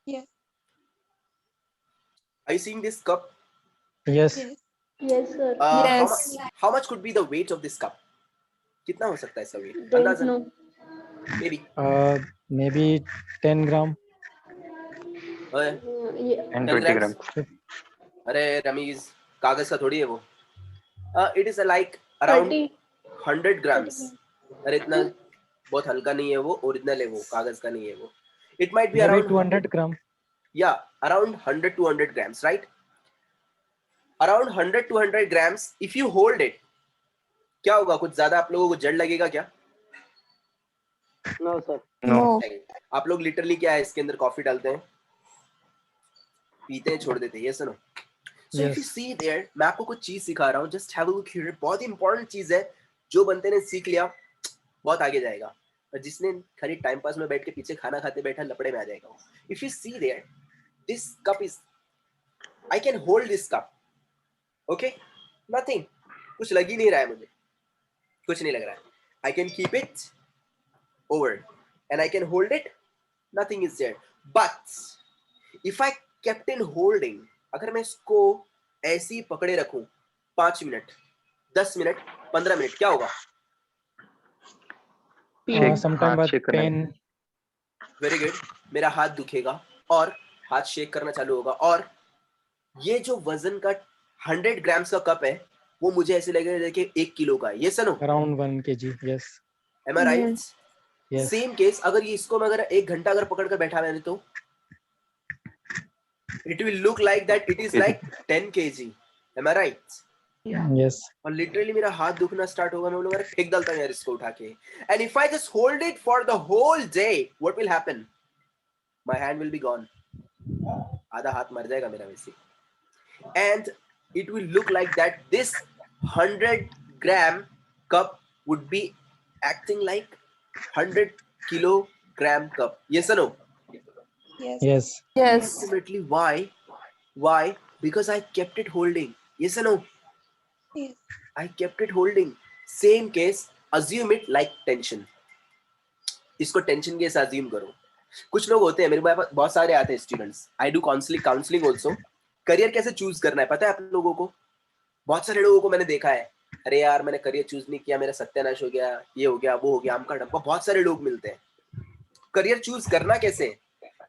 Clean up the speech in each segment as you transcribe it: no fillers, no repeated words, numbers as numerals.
Yes. Are you seeing this cup? Yes. Yes. Yes, sir. Yes. How much could be the weight of this cup? कितना हो सकता है इसका weight? Don't अंदाज़न know. maybe. Maybe 10 gram. ओए, Yeah. 10 10-20 grams? grams. अरे रमीज, कागज का थोड़ी है वो. It is like around 30. 100 grams. 30. अरे इतना बहुत हल्का नहीं है वो, ओरिजिनल है वो, कागज का नहीं है वो. It might be Maybe around 200 gram. yeah, around 100 to 100 grams, right? Around 100 to 100 grams. If you hold it, क्या होगा? कुछ ज्यादा आप लोगों को जड़ लगेगा क्या? No, sir. No. नहीं. आप लोग लिटरली क्या है इसके अंदर कॉफी डालते हैं, पीते हैं, छोड़ देते हैं. Yes or no? So if you Yes. see there, मैं आपको कुछ चीज सिखा रहा हूँ. Just have a look here. बहुत ही इंपॉर्टेंट चीज है. जो बनते ने सीख लिया, बहुत आगे जाएगा. और जिसने खाली टाइम पास में बैठ के पीछे खाना खाते बैठा, लपड़े में आ जाएगा. If you see there, this cup is, I can hold this cup. Okay? Nothing. कुछ लग ही नहीं रहा है मुझे. कुछ नहीं लग रहा है. I can keep it over and I can hold it. Nothing is there. But if I kept in holding, अगर मैं इसको ऐसे ही पकड़े रखूं 5 मिनट, 10 मिनट, 15 मिनट, क्या होगा? Sometime बाद shake करने pain. Very good. मेरा हाथ दुखेगा और हाथ शेक करना चालू होगा. और ये जो वजन का 100 ग्राम्स का कप है, वो मुझे ऐसे लगेगा जैसे 1 किलो का है. ये सनो? Around 1 kg. Yes. Am I right? Yes. Same case, अगर ये इसको मैं अगर 1 घंटा अगर पकड़ कर बैठा मैंने, तो it will look like that it is like 10 kg. Am I right? Yes. और लिटरली मेरा हाथ दुखना स्टार्ट होगा. मैं बोलूंगा फेंक डालता हूं यार इसको उठा के. And if I just hold it for the whole day, what will happen? My hand will be gone. आधा हाथ मर जाएगा मेरा वैसे. And it will look like that this 100 gram cup would be acting like 100 kilogram cup. Yes और no? Yes. Yes. Yes. Ultimately, why? Because I kept it holding. Yes or no? Yes. I kept it holding. Same case, assume it like tension. इसको tension के साथ assume करो. कुछ लोग होते हैं, मेरे पास बहुत सारे आते हैं students. I do counselling also. Career कैसे चूज करना है पता है आप लोगों को? बहुत सारे लोगों को मैंने देखा है, अरे यार मैंने करियर चूज नहीं किया, मेरा सत्यानाश हो गया, ये हो गया, वो हो गया, आमका डमका. बहुत सारे लोग मिलते हैं. करियर चूज करना कैसे?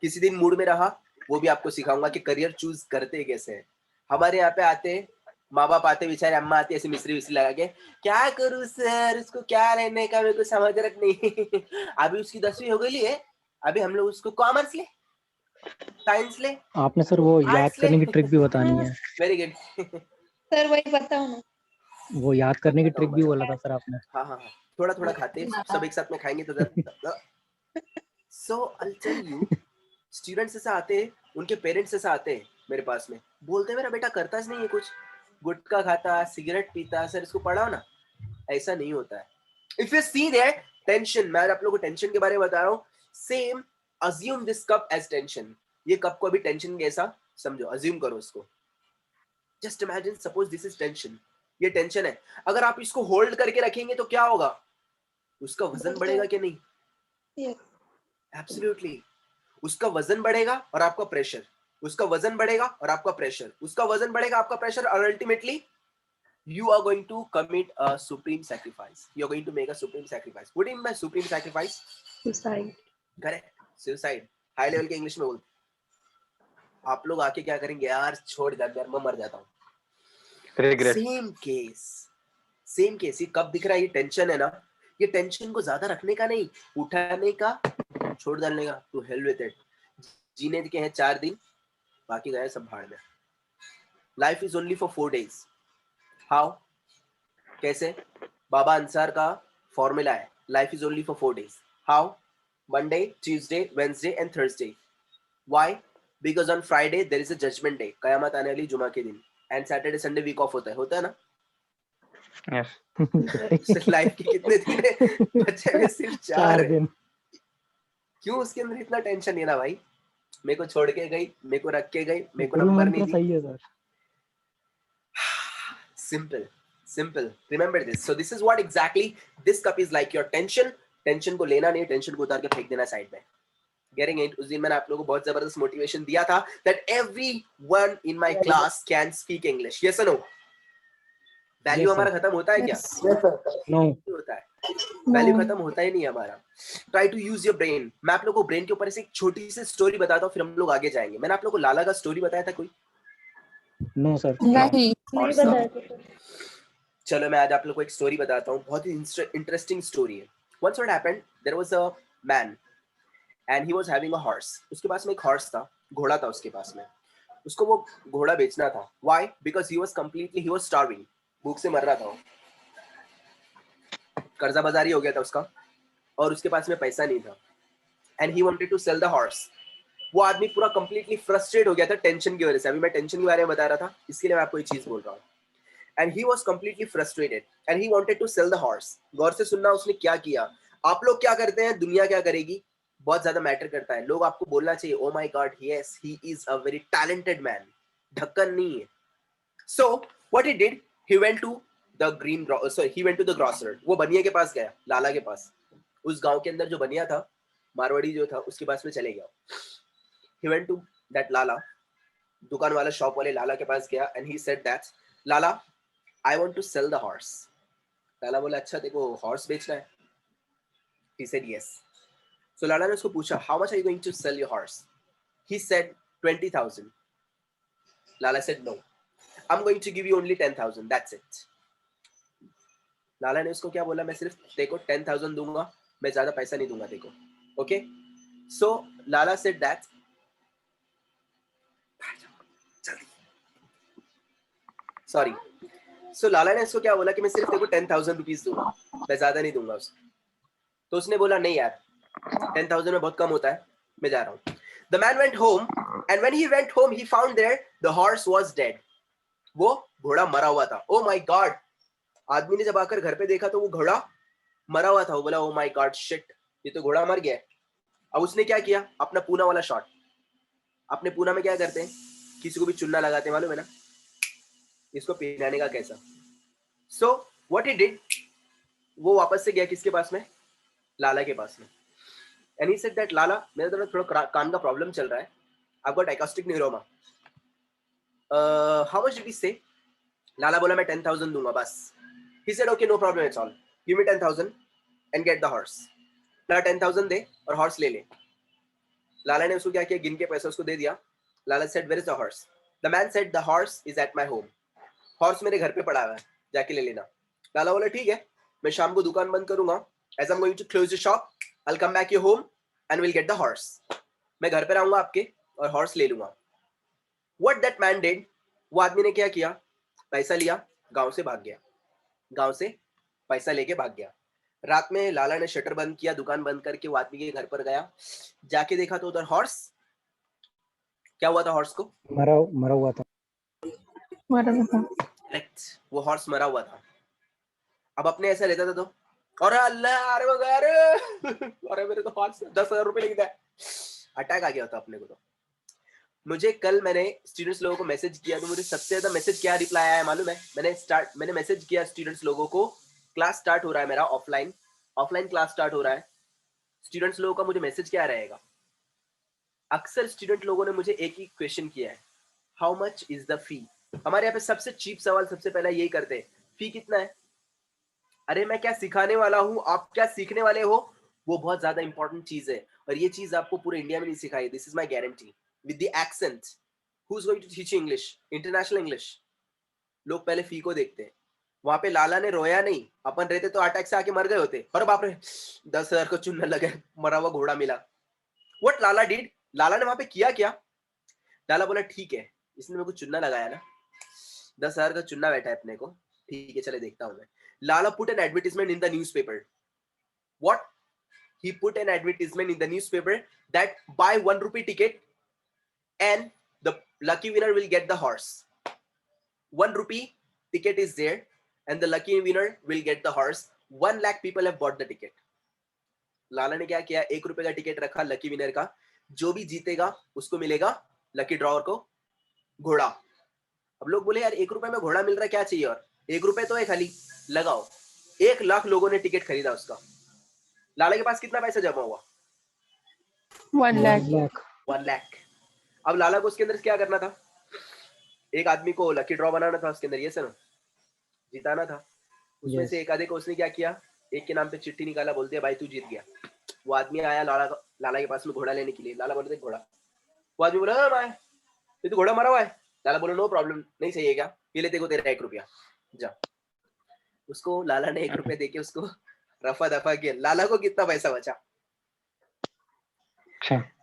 किसी दिन मूड में रहा, वो भी आपको सिखाऊंगा कि करियर चूज करते कैसे हैं. हमारे यहाँ पे आते हैं, माँ बाप आते, बेचारे अम्मा आती ऐसे मिस्त्री विस्त्री लगा के, क्या करूँ सर, उसको क्या रहने का, मेरे को समझ रख नहीं. अभी उसकी 10वीं हो गई है, अभी हम लोग उसको कॉमर्स ले, साइंस ले, आपने सर वो याद आर्ट्स ले. करने की ट्रिक भी बतानी है. Very good. सर वही बताओ ना. वो याद करने की ट्रिक भी बोला था सर आपने. हाँ हाँ हाँ, थोड़ा थोड़ा खाते हैं, सब एक साथ में खाएंगे तो. सो आई टेल यू, स्टूडेंट्स ऐसा आते हैं, उनके पेरेंट्स ऐसा आते हैं मेरे पास में, बोलते हैं मेरा बेटा करता नहीं है कुछ, गुटखा खाता, सिगरेट पीता, सर इसको पढ़ाओ ना. ऐसा नहीं होता है. If you see that tension, मैं आप लोगों को टेंशन के बारे में बता रहा हूँ. Same, assume this cup as tension. ये कप को अभी टेंशन जैसा समझो, अज्यूम करो इसको. Just imagine, suppose this is tension. ये टेंशन है. अगर आप इसको होल्ड करके रखेंगे तो क्या होगा? उसका वजन बढ़ेगा कि नहीं? Yes. एब्सोल्युटली. उसका वजन बढ़ेगा और आपका प्रेशर, उसका वजन बढ़ेगा और आपका प्रेशर, उसका वजन बढ़ेगा, आपका प्रेशर, और ultimately you are going to commit a supreme sacrifice. You are going to make a supreme sacrifice. What do you mean by supreme sacrifice? Suicide. Correct. Suicide. High level के English में बोल. आप लोग आके क्या करेंगे यार, छोड़ यार, मैं मर जाता हूँ. Regret. Same case. ये कब दिख रहा है? ये टेंशन है ना. ये टेंशन को ज्यादा रखने का नहीं, उठाने का, छोड़ डालने का. To hell with it. जीने के हैं 4 दिन, बाकी गए सब भाड़ में. Life is only for 4 days. How? कैसे? बाबा अंसार का फॉर्मूला है, life is only for 4 days. How? Monday, Tuesday, Wednesday and Thursday. Why? Because on Friday there is a judgment day, कयामत आने वाली जुमा के दिन. And Saturday, Sunday week off होता है ना. Yes. लाइफ के कितने दिन है? बच्चे में सिर्फ 4 है. दिन. क्यों उसके अंदर इतना टेंशन है ना भाई? मेरे को छोड़ के गई, मेरे को रख के गई, मेरे को गुरु नंबर मंत्र नहीं दी. सही है sir. Simple. Remember this. So this is what exactly this cup is like. Your tension को लेना नहीं, टेंशन को उतार के फेंक देना साइड में. Getting it? उस दिन मैंने आप लोगों को बहुत जबरदस्त मोटिवेशन दिया था that everyone in my class can speak English. Yes or no? Value Yes, हमारा sir. खत्म होता है क्या? Yes. No. नहीं होता है, वैल्यू खत्म होता ही नहीं हमारा. Try to use your brain. मैं आप लोगों को ब्रेन के ऊपर से एक छोटी सी स्टोरी बताता हूँ, फिर हम लोग आगे जाएंगे. मैंने आप लोगों को लाला का स्टोरी बताया था कोई? No, sir. नहीं. नहीं बताया था सर. चलो मैं आज आप लोगों को एक स्टोरी बताता हूँ, बहुत ही इंटरेस्टिंग स्टोरी है. Once what happened, there was a man and he was having a horse. उसके पास में एक हॉर्स था, घोड़ा था उसके पास में. उसको वो घोड़ा बेचना था. Why? Because he was starving. भूख से मर रहा था वो. कर्जा बाजारी हो गया था उसका और उसके पास में पैसा नहीं था. And he wanted to sell the horse. वो आदमी पूरा कंप्लीटली फ्रस्ट्रेट हो गया था टेंशन की वजह से. अभी मैं टेंशन के बारे में बता रहा था, इसके लिए मैं आपको एक चीज बोल रहा हूँ. And he was completely frustrated and he wanted to sell the horse. गौर से सुनना उसने क्या किया. आप लोग क्या करते हैं, दुनिया क्या करेगी, बहुत ज्यादा मैटर करता है. लोग आपको बोलना चाहिए, oh my God, yes, he is a very talented man. ढक्कन नहीं है. So what he did, he went to the grocer. वो बनिया के पास गया, लाला के पास. उस गांव के अंदर जो बनिया था, मारवाड़ी जो था, उसके पास में चले गया. He went to that लाला, दुकान वाला शॉप वाले लाला के पास गया and he said that, Lala, I want to sell the horse. लाला बोला, अच्छा देखो हॉर्स बेचना है. He said yes. So लाला ने उसको पूछा, how much are you going to sell your horse? He said 20,000. Lala said no. I'm going to give you only 10,000. That's it. लाला ने उसको क्या बोला, मैं सिर्फ देखो 10,000 दूंगा, मैं ज्यादा पैसा नहीं दूंगा देखो. Okay? So Lala said that. Sorry. So लाला ने इसको क्या बोला कि मैं सिर्फ देखो 10,000 रुपीज दूंगा, मैं ज्यादा नहीं दूंगा उसको. तो उसने बोला नहीं यार, 10,000 में बहुत कम होता है, मैं जा रहा हूँ. The man went home and when he went home he found there the horse was dead. वो घोड़ा मरा हुआ था. Oh my God. आदमी ने जब आकर घर पे देखा तो वो घोड़ा मरा हुआ था. वो बोला oh my God, shit, ये तो घोड़ा मर गया. अब उसने क्या किया, अपना पूना वाला शॉट. अपने पूना में क्या करते हैं, किसी को भी चुन्ना लगाते हैं, मालूम है ना, इसको पहनाने का कैसा. So what he did, वो वापस से गया किसके पास में, लाला के पास में. And he said that, लाला मेरा थोड़ा कान का प्रॉब्लम चल रहा है, I've got acoustic neuroma. How much did he say? लाला बोला मैं 10,000 दूंगा बस. He said okay, no problem at all. Give me 10,000 and get the horse. लाला 10,000 दे और हॉर्स ले ले. लाला ने उसको क्या किया, गिन के पैसा उसको दे दिया. लाला said where is the horse? The man said the horse is at my home. Horse मेरे घर पे पड़ा हुआ है, जाके ले लेना. लाला बोला ठीक है, मैं शाम को दुकान बंद करूंगा. As I'm going to close the shop, I'll come back your home and we'll get the horse. मैं घर पे रहूंगा आपके और हॉर्स ले लूंगा. What that man did, वो आदमी ने क्या किया, पैसा लिया, गांव से भाग गया. गांव से पैसा लेके भाग गया. रात में लाला ने शटर बंद किया, दुकान बंद करके वो आदमी के घर पर गया. जाके देखा तो उधर हॉर्स, क्या हुआ था हॉर्स को, मरा हुआ था. करेक्ट, वो हॉर्स मरा हुआ था. अब अपने ऐसा रहता था तो, अरे अल्लाह, अरे मेरे तो हॉर्स 10,000 रुपए लिखता है. अटैक आ गया होता अपने को. तो मुझे कल मैंने स्टूडेंट्स लोगों को मैसेज किया, तो मुझे सबसे ज्यादा मैसेज क्या रिप्लाई आया मालूम है, मैंने मैसेज किया स्टूडेंट्स लोगों को, क्लास स्टार्ट हो रहा है मेरा, ऑफलाइन क्लास स्टार्ट हो रहा है. स्टूडेंट्स लोगों का मुझे मैसेज क्या रहेगा, अक्सर स्टूडेंट लोगों ने मुझे एक ही क्वेश्चन किया है, how much is the fee. हमारे यहाँ पे सबसे चीप सवाल सबसे पहला यही करते हैं, फी कितना है. अरे मैं क्या सिखाने वाला हूँ, आप क्या सीखने वाले हो, वो बहुत ज्यादा इंपॉर्टेंट चीज है. और ये चीज आपको पूरे इंडिया में नहीं सिखाई. This is my guarantee. With the accent, who is going to teach English, international English. लोग पहले फी को देखते हैं. वहां पे लाला ने रोया नहीं, अपन रहते तो अटैक से आके मर गए होते. अरे बाप रे, 10,000 को चुनने लगे, मरा हुआ घोड़ा मिला. व्हाट लाला डिड, लाला ने वहां पे किया क्या, लाला बोला ठीक है, इसने मेरे को चुन्ना लगाया ना, 10,000 का चुन्ना बैठा है अपने को, ठीक है चले देखता हूं मैं. लाला put an advertisement in the newspaper. What? He put an advertisement in the newspaper that buy 1 rupee ticket and the lucky winner will get the horse. 1 rupee ticket is there and the lucky winner will get the horse. 1 lakh people have bought the ticket. लाला ने क्या किया, 1 रुपए का ticket रखा lucky winner का, जो भी जीतेगा उसको मिलेगा लकी ड्रॉवर को घोड़ा. अब लोग बोले यार 1 रुपए में घोड़ा मिल रहा है, क्या चाहिए, और 1 रुपए तो है खाली, लगाओ. 1 लाख लोगों ने टिकट खरीदा उसका. लाला के पास कितना पैसा जमा हुआ, 1 lakh. 1 lakh. 1 लाख. अब लाला को उसके अंदर क्या करना था? एक आदमी को लकी ड्रॉ बनाना था उसके अंदर, ये सर जिताना था. उसमें Yes. से एक आधे को उसने क्या किया, एक के नाम पे चिट्ठी निकाला, बोलते भाई तू जीत गया. वो आदमी आया लाला के पास में घोड़ा लेने के लिए. लाला बोलते घोड़ा. वो आदमी बोला मैं ये तो घोड़ा मरा हुआ है. लाला बोला नो प्रॉब्लम, नहीं सही है क्या, ये ले देखो तेरा 1 रुपया जा. उसको लाला ने 1 रुपया देके उसको रफा दफा किया. लाला को कितना पैसा बचा?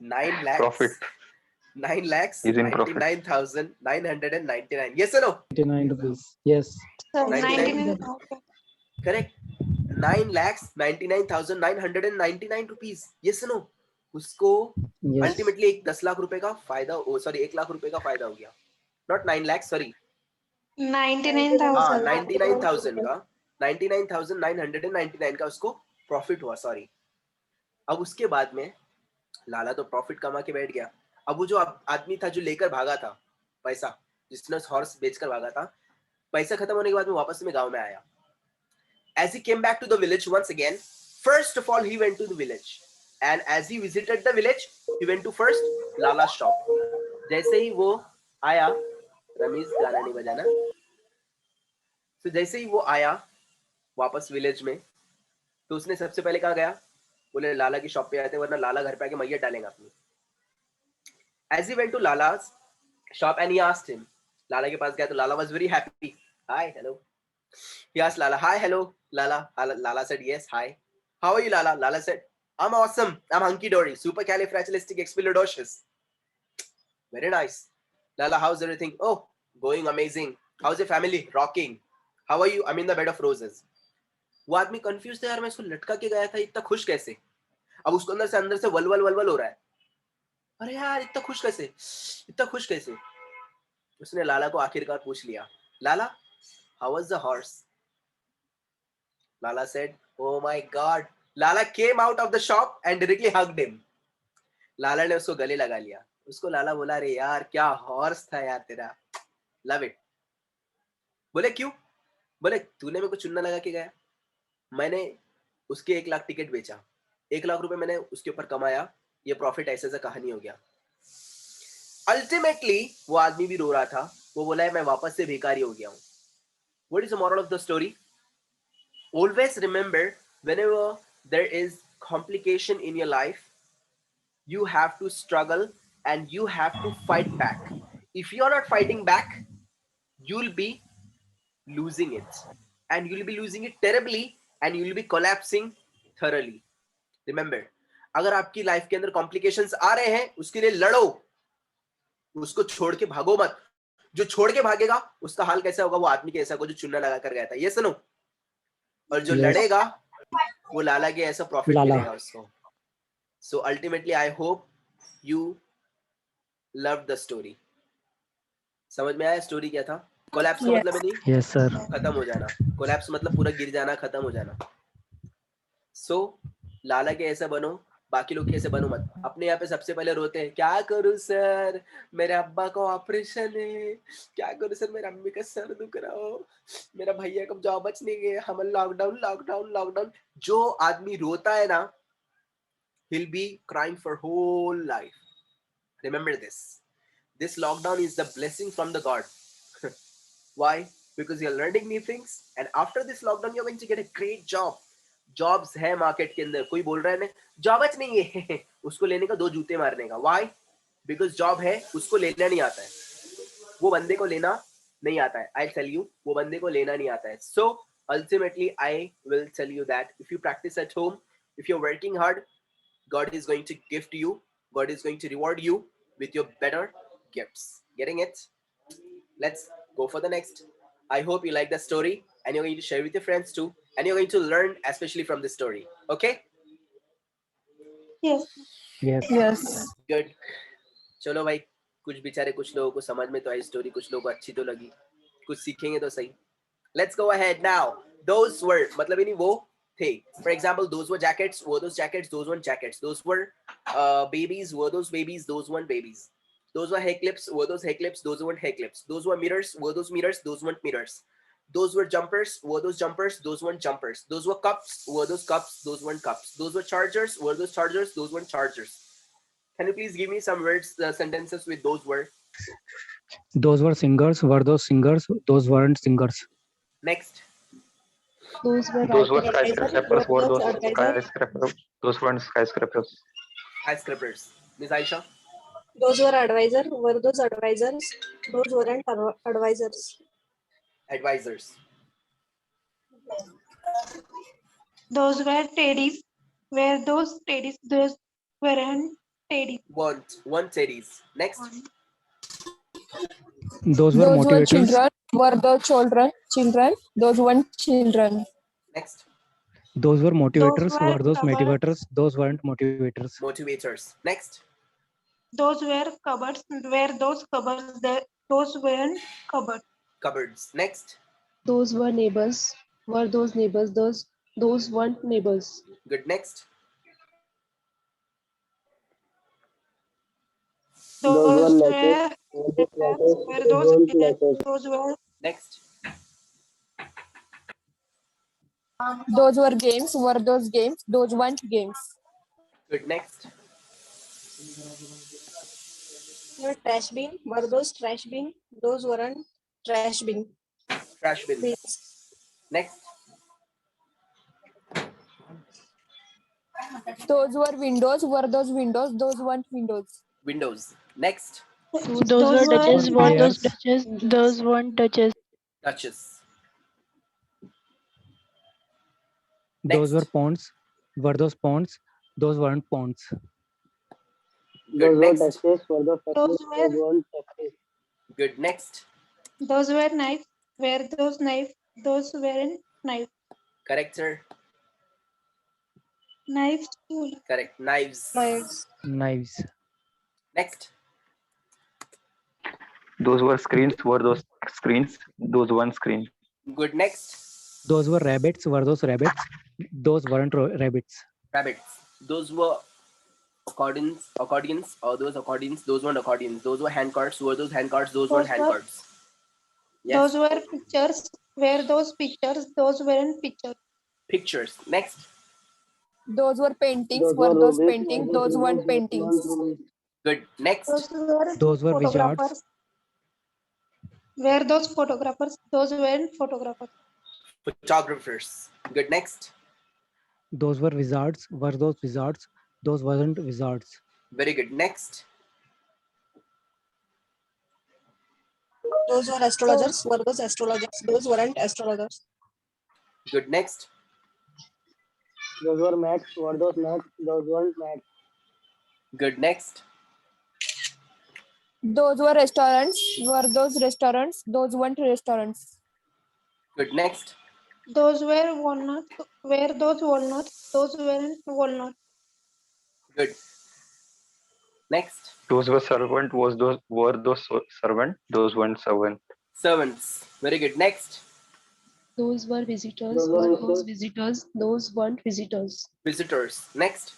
9 lakhs. Profit. 9 lakhs He's in profit. 99,999. Yes or no? 99 rupees. Yes. So 99. 99. Okay. Correct. 9,99,999 rupees. Yes or no? उसको Yes. अल्टीमेटली 10 लाख रुपए का फायदा, सॉरी 1 लाख रुपए का फायदा हो गया. Not 9 lakh, sorry 99,000. 99,000 का 99,999 का उसको प्रॉफिट हुआ. सॉरी. अब उसके बाद में लाला तो प्रॉफिट कमा के बैठ गया. अब वो जो आदमी था जो लेकर भागा था पैसा, जिसने हॉर्स बेचकर भागा था, पैसा खत्म होने के बाद में वापस में गांव में आया. As he came back to the village once again, first of all he went to the village, and as he visited the village, he went to first Lala's shop. जैसे ही वो आया, रमीज गाना नहीं बजाना. तो जैसे ही वो आया वापस विलेज में, तो उसने सबसे पहले कहाँ गया? बोले लाला की शॉप पे आते, वरना लाला घर पे आके मैयत डालेंगे अपनी. As he went to Lala's shop and he asked him, लाला के पास गया तो लाला was very happy. Hi, hello. He asked Lala, hi, hello, Lala. Lala said, yes, hi. How are you, Lala? Lala said, I'm awesome. I'm hunky-dory. Supercalifragilisticexpialidocious. Very nice. Lala, how's everything? Oh, going amazing. How's your family? Rocking. How are you? I'm in the bed of roses. वो आदमी confuse था, यार मैं इसको लटका के गया था, इतना खुश कैसे? अब उसको अंदर से वलवल हो रहा है. अरे यार इतना खुश कैसे, इतना खुश कैसे? उसने लाला को आखिरकार पूछ लिया, लाला, how was the horse? Lala said, oh my god. Lala came out of the shop and directly hugged him. लाला ने उसको गले लगा लिया. उसको लाला बोला, अरे यार क्या हॉर्स था यार तेरा, लव इट. बोले क्यों? बोले तूने मेरे को चुन्ना लगा के गया, मैंने उसके 1 लाख टिकट बेचा, 1 लाख रुपए मैंने उसके ऊपर कमाया, ये प्रॉफिट ऐसे ऐसा कहानी हो गया. अल्टीमेटली वो आदमी भी रो रहा था. वो बोला है मैं वापस से भिखारी हो गया हूँ. What is the moral of the story? Always remember, whenever there is complication in your life, you have to struggle and you have to fight back. If you are not fighting back, you'll be losing it, and you'll be losing it terribly, and you'll be collapsing thoroughly. Remember, अगर आपकी life के अंदर complications आ रहे हैं, उसके लिए लड़ो, उसको छोड़ के भागो मत. जो छोड़ के भागेगा उसका हाल कैसा होगा? वो आदमी के ऐसा को जो चुन्ना लगा कर गया था. ये सुनो. और जो लड़ेगा वो लाला के ऐसा प्रॉफिट मिलेगा उसको. सो ultimately I hope you love the story. समझ में आया स्टोरी क्या था? कोलैप्स का मतलब नहीं Yes, sir. खत्म हो जाना. कोलैप्स मतलब पूरा गिर जाना, खत्म हो जाना. सो लाला के ऐसा बनो, बाकी लोग कैसे बनो मत. अपने यहाँ पे सबसे पहले रोते हैं, क्या करूं सर, मेरे अब्बा को ऑपरेशन है, क्या करूं सर, मेरे अम्मी का सर दुख रहा हो, मेरा भैया को जॉब बच नहीं गया, हम लॉकडाउन लॉकडाउन लॉकडाउन. जो आदमी रोता है ना, he'll be crying for whole life. Remember this. This lockdown is the blessing from the God. Why? Because you're learning new things, and after this lockdown you're going to get a great job. Jobs है market के अंदर. कोई बोल रहा है ना job नहीं है, उसको लेने का 2 जूते मारने का. व्हाई? बिकॉज जॉब है, उसको लेना नहीं आता है, वो बंदे को लेना नहीं आता है. आई टेल यू, वो बंदे को लेना नहीं आता है. So ultimately I will tell you that if you practice at home, if you are working hard, God is going to gift you, God is going to reward you with your better gifts. Getting it? Let's go for the next. I hope you like the story and you're going to share with your friends too, and you're going to learn especially from this story. Okay? Yes. Yes. Yes. Good. चलो भाई, कुछ बेचारे कुछ लोगों को समझ में तो आई स्टोरी, कुछ लोगों को अच्छी तो लगी, कुछ सीखेंगे तो सही. Let's go ahead now. Those were मतलब इन्हीं वो थे. For example, those were jackets, were those jackets, those weren't jackets. Those were babies, were those babies, those weren't babies. Those were hair clips, were those hair clips, those weren't hair clips. Those were mirrors, were those mirrors, those weren't mirrors. Those were jumpers, were those jumpers, those weren't jumpers. Those were cups, were those cups, those weren't cups. Those were chargers, were those chargers, those weren't chargers. Can you please give me some words, sentences with those words? Those were singers. Were those singers? Those weren't singers. Next. Those were Those were advisors. skyscrapers. Were Were those those advisors? skyscrapers? Those weren't skyscrapers. Skyscrapers. Miss Aisha. Those were advisors. Were those advisors? Those weren't advisors. Advisors. Those were teddies. Were those teddies? Those weren't teddies. One teddies. Next. Those were Those were motivators. children. Were those children? Children. Those weren't children. Next. Those were motivators. were Were those cupboards. motivators? Those weren't motivators. Motivators. Next. Those were cupboards. Were those cupboards? Those weren't cupboards. Cupboards. Next. Those were neighbors. Were those neighbors? Those weren't neighbors. Good. Next. Those were those were Next. Those were games. Were those games? Those weren't games. Good. Next. Were trash bin. Were those trash bin? Those weren't trash bin. Trash bins. Bins. Next. Those were windows. Were those windows? Those weren't windows. Windows. Next. those were Those were those Touches. Those weren't touches. Touches. Those were Next. ponds. Were those ponds? Those weren't ponds. Good. Next. those were Good. Next. those were knives. Were those knives? Those weren't knives. Correct, sir. Knives. Correct. Knives. Knives. Knives. Next. Those were screens. Were those screens? Those weren't screens. Good. Next. Those were rabbits. Were those rabbits? Those weren't rabbits. Rabbits. Those were accordions. Or those accordions. Those weren't accordions. Those were hand cards. Were those hand cards? Those weren't Those hand were- cards. Yes. Those were pictures. Were those pictures? Those weren't pictures. Pictures. Next. Those were paintings. Were those paintings? Those weren't paintings. Good. Next. Those were wizards. photographers. Were those photographers? Those weren't photographers. Photographers. Good. Next. Those were wizards. Were those wizards? Those weren't wizards. Very good. Next. Those were astrologers. Were those astrologers? Those weren't astrologers. Good. Next. Those were mats. Were those mats? Those weren't mats. Good. Next. Those were restaurants. Were those restaurants? Those weren't restaurants. Good. Next. Those were walnuts. Were those walnuts? Those weren't walnuts. Good. Next. Those were servant. Were those servant? Those weren't servant. Servants. Very good. Next. Those were visitors. Those Were were those visitors? Those weren't visitors. Visitors. Next.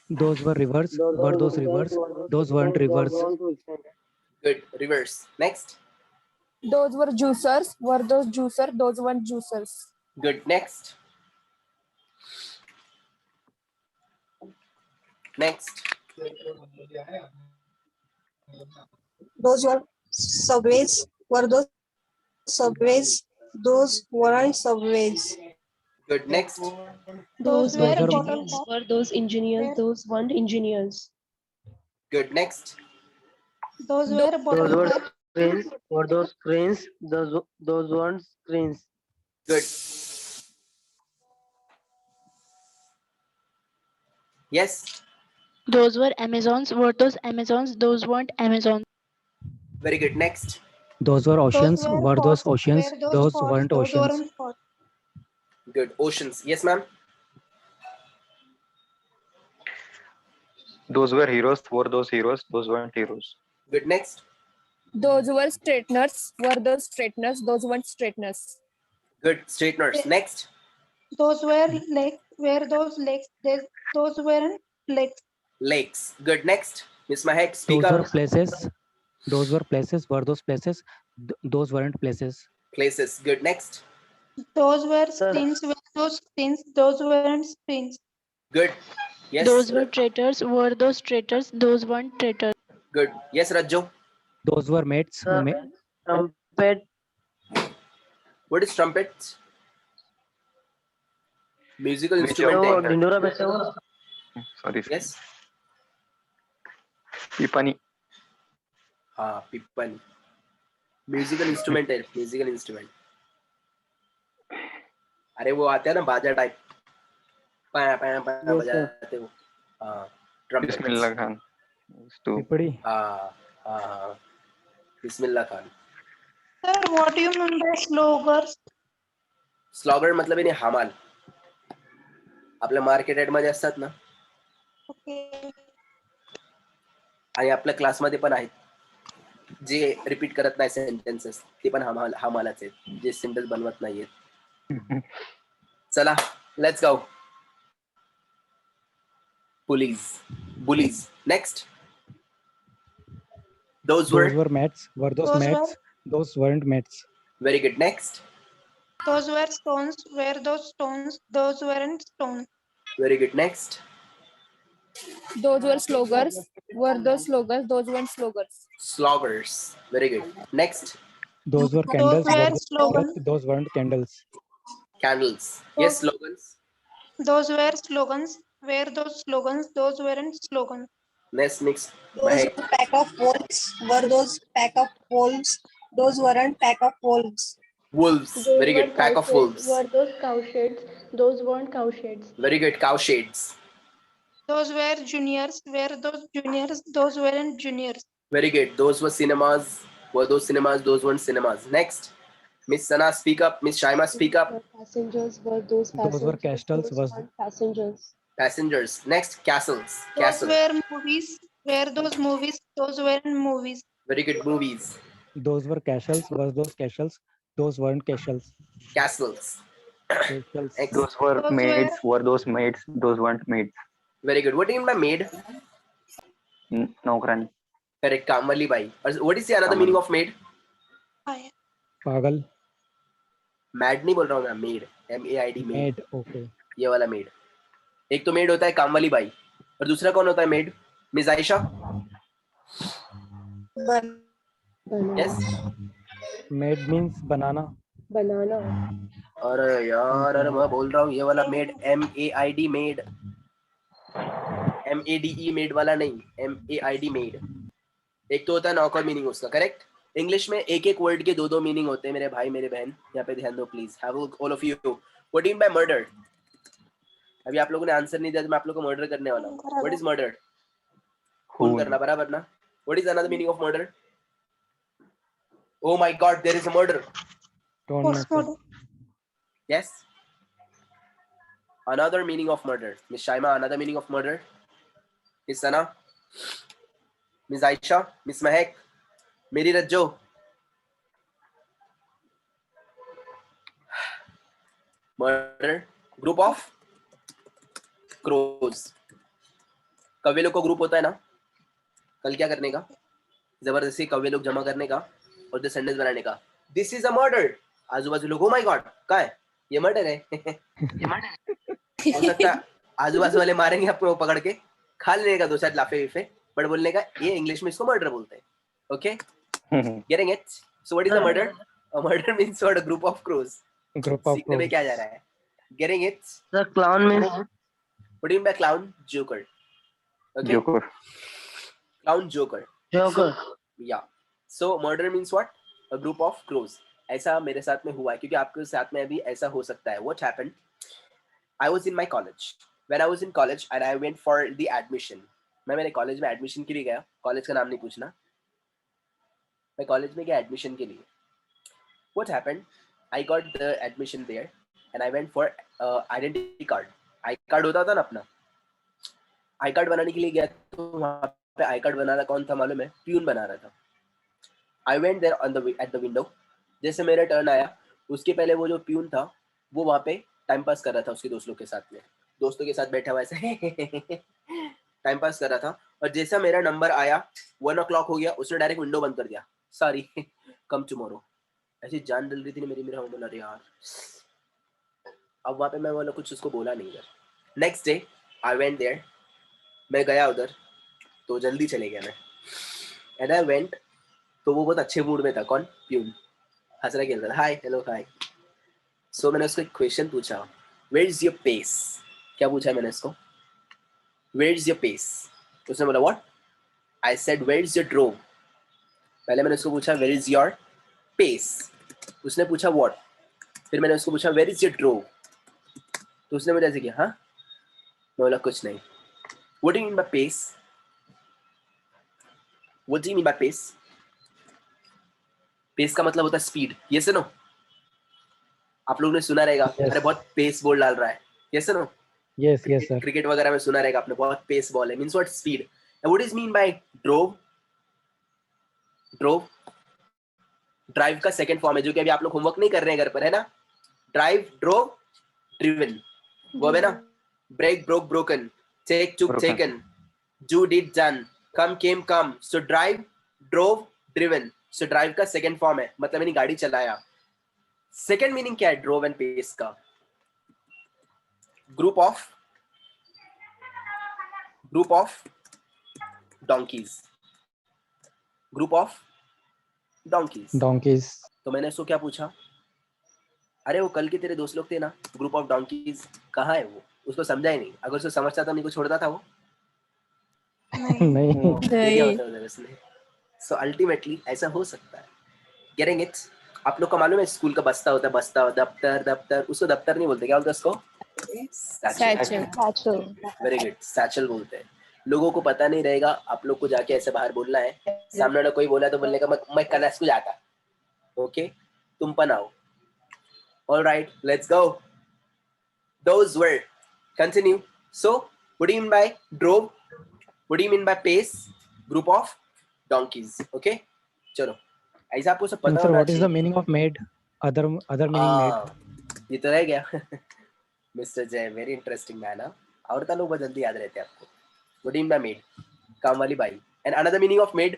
Those were rivers. Were those rivers? Those weren't rivers. Good. Reverse. Next. Those were juicers. Were those juicers? Those weren't juicers. Good. Next. Next. Those were subways. Were those subways? Those weren't subways. Good. Next. Those were were bottle engineers. tops. Were those engineers? Those weren't engineers. Good. Next. Those were Those bottle were tops. screens. Were those screens? Those weren't screens. Good. Yes. Those were Amazons. Were those Amazons? Those weren't Amazons. Very good. Next. Those were oceans. Those Were those forts. oceans? Were Those forts? weren't Those oceans. weren't forts. Good. Oceans. Yes, ma'am. Those were heroes. Were those heroes? Those weren't heroes. Good. Next. Those were straighteners. Were those straighteners? Those weren't straighteners. Good. Straighteners. Next. Those were lakes. Were those lakes? Those weren't lakes. Lakes. Good. Next. Miss Mahek, speak Those were up. places. Those were places. Were those places? Those weren't places. Places. Good. Next. Those were Sir. screens. Were those screens? Those weren't screens. Good. Yes. Those were traitors. Were those traitors? Those weren't traitors. Good. Yes, Rajjo. Those were mates. Trumpet. What is trumpet? Musical Which instrument. of वो the- Dhindora बजता है वो. Sorry. Yes. Pipani. हाँ, पिप्पन. Musical instrument है. Musical instrument. अरे वो आते हैं ना बाजा टाइप. पाया पाया पाया Yes, sir. बजाते वो. हाँ. Trumpet. Bismillah Khan. Used to. पिपड़ी. हाँ. Bismillah Khan. Sir, what do you mean by sloggers? Slogger मतलब इन्हें हमाल. आपल्या मार्केट यार्ड मध्ये असतात ना. Okay. आणि आपल्या क्लासमध्ये पण आहेत जे रिपीट करत नाही सेंटेन्सेस ते पण हमालाच आहेत जे सिम्बल बनवत नाहीयेत. चला let's go. Bullies next. Those Those were were mates. Were those Those mates? Those weren't mates. very good. Next. Those were stones. Were those stones? Those weren't stones. Very good. Next. Those were slogans. Were those slogans? Those weren't slogans. Sloggers. Very good. Next. Those were candles. were Were those slogans. candles? Those weren't candles. Candles. Yes, slogans. Those were slogans. Were those slogans? Those weren't slogans. Next. Those Mahek. were pack of wolves. Were those pack of wolves? Those weren't pack of wolves. Wolves. Those Very were good. Pack of cow wolves. shades. Were those cow shades? Those weren't cow shades. Very good. Cow shades. Those were juniors. Were those juniors? Those weren't juniors. Very good. Those were cinemas. Were those cinemas? Those weren't cinemas. Next. Miss Sana, speak up. Miss Shaima, speak up. Passengers. Were those passengers? Those were castles. Those weren't passengers. Passengers. Next. Castles. Those Castle. were movies. Were those movies? Those weren't movies. Very good. Movies. Those were castles. Were those castles? Those weren't castles. Castles. Castles. Next. Those were Those maids. Were those maids? Those weren't maids. Very good. What do you mean by maid? Naukrani. Correct. Kamali bai. What is the another Kamali. meaning of maid? Hi. पागल. Mad नहीं बोल रहा हूँ मैं. Made. MAID. Made. Maid. Okay. ये वाला made. एक तो मेड होता है काम वाली बाई और दूसरा कौन होता है made? Miss Ayesha. Yes. Maid means banana. Banana. अरे यार अरे मैं बोल रहा हूँ ये वाला made MAID made. MADE made वाला नहीं. MAID made. एक तो होता है नौकर मीनिंग उसका. करेक्ट. इंग्लिश में एक एक वर्ड के दो दो मीनिंग होते हैं मेरे भाई मेरे बहन. यहाँ पे ध्यान दो please. Have all of you. What do you mean bye murder? अभी आप लोगों ने आंसर नहीं दिया तो मैं आप लोगों को मर्डर करने वाला हूँ. What is murder? खून करना. बराबर ना. What is another meaning of murder? Oh my God, there is a murder. Don't know. sir. Postmodern. Yes. Another meaning of murder. Miss Shaima, another meaning of murder. Miss Sana. Miss Aisha. Miss Mahek. Meri Rajjo. Murder. Group of crows. कव्वे लोग का group होता है ना. कल क्या करने का? जबरदस्ती कव्वे लोग जमा करने का और द सेंटेंस बनाने का. This is a murder. आजू बाजू लोग ओ माय गॉड क्या है ये? मर्डर है. हो सकता है आजू बाजू वाले मारेंगे आपको पकड़ के. खा लेने का दो चार लाफे विफे बट बोलने का ये इंग्लिश में इसको मर्डर बोलते हैं. Okay getting it? So what is a murder? A murder means what? A group of crows. Group of सीखने में crows. क्या जा रहा है? Getting it? Sir, clown means what do you mean by clown? Joker. Okay. Joker. Clown joker. joker. या so murder means what? A group of crows. ऐसा मेरे साथ में हुआ है क्योंकि आपके साथ में अभी ऐसा हो सकता है. What happened? I was in my college. When I was in college and I went for the admission. मैं मेरे कॉलेज में एडमिशन के लिए गया. कॉलेज का नाम नहीं पूछना. मैं कॉलेज में गया एडमिशन के लिए. What happened? I got the admission there and I went for identity card. I card होता था ना अपना. आई कार्ड बनाने के लिए गया तो वहाँ पे आई कार्ड बना रहा कौन था मालूम है? प्यून बना रहा था. I went there on the at the window. जैसे मेरा टर्न आया उसके पहले वो जो प्यून था वो वहाँ पे टाइम पास कर रहा था उसके दोस्तों के साथ में. दोस्तों के साथ बैठा हुआ ऐसे टाइम पास कर रहा था. और जैसा मेरा नंबर आया 1 o'clock हो गया उसने डायरेक्ट विंडो बंद कर दिया. Sorry come tomorrow. ऐसी जान डल रही थी ना मेरी. मेरा बोला अरे यार. अब वहाँ पे मैं बोला कुछ उसको बोला नहीं. Next day I went there मैं गया उधर तो जल्दी चले गया मैं. एंड आई वेंट, तो वो बहुत अच्छे मूड में था. कौन? प्यून. हंस रहा खेल रहा था. हाय, हेलो, हाय. सो मैंने उसको एक क्वेश्चन पूछा, वेयर इज योर पेस. क्या पूछा मैंने उसको? Where is your pace. उसने बोला what. I said where is your drove. पहले मैंने उसको पूछा वेयर इज योर पेस. उसने पूछा व्हाट. फिर मैंने उसको पूछा वेयर इज योर ड्रोव. तो उसने मुझे ऐसे किया, हाँ. मैं बोला कुछ नहीं. What do you mean by pace? What do you mean by pace? Pace का मतलब होता है स्पीड. Yes no? आप लोगों ने सुना रहेगा, Yes. अरे बहुत पेस बॉल डाल रहा है. Yes no? Yes, yes, sir. Cricket वगैरह में सुना रहेगा आपने, बहुत पेस बॉल है. Means what? Speed. And what is mean by drove? Drove drive का सेकंड फॉर्म है, जो कि अभी आप लोग होमवर्क नहीं कर रहे हैं घर पर, है ना? Drive, drove, driven. वो है ना? Break, broke, broken, take, took, Broken. Taken, do, did, done, come, came, come. So drive, drove, driven. So drive का सेकंड फॉर्म है, मतलब मैंने गाड़ी चलाया. सेकंड मीनिंग क्या है ड्रोव एंड पेस का? Group of donkeys. Group of donkeys. Donkeys. तो मैंने उसको क्या पूछा, अरे वो कल के तेरे दोस्त लोग थे ना, ग्रुप ऑफ डोंकीज, कहाँ है वो? उसको समझा ही नहीं. अगर उसको समझता था, मेरे को छोड़ता था वो? नहीं. नहीं. ये क्या होता है उसने? सो अल्टीमेटली ऐसा हो सकता है. Getting it? आप लोग को मालूम है स्कूल का बस्ता होता है, बस्ता, दफ्तर. दफ्तर, उसको दफ्तर नहीं बोलते, क्या बोलते हैं उसको? Satchel. Very good. सैचल बोलते हैं. लोगों को पता नहीं रहेगा, आप लोग को जाके ऐसे बाहर बोलना है. सामने वाला कोई बोला तो बोलने का मैं कल स्कूल जाता. ओके, तुम पन आओ. Alright, let's go. Those were. Continue. So, what do you mean by drove? What do you mean by pace? Group of donkeys. Okay? चलो. ऐसा आपको सब And पता sir, होना what is the चाहिए. meaning of made? Other meaning made. ये तो रह गया. मिस्टर जय, वेरी इंटरेस्टिंग मैन. औरता लोग बहुत जल्दी याद रहते हैं आपको. What do you mean by maid? काम वाली by. And another meaning of maid?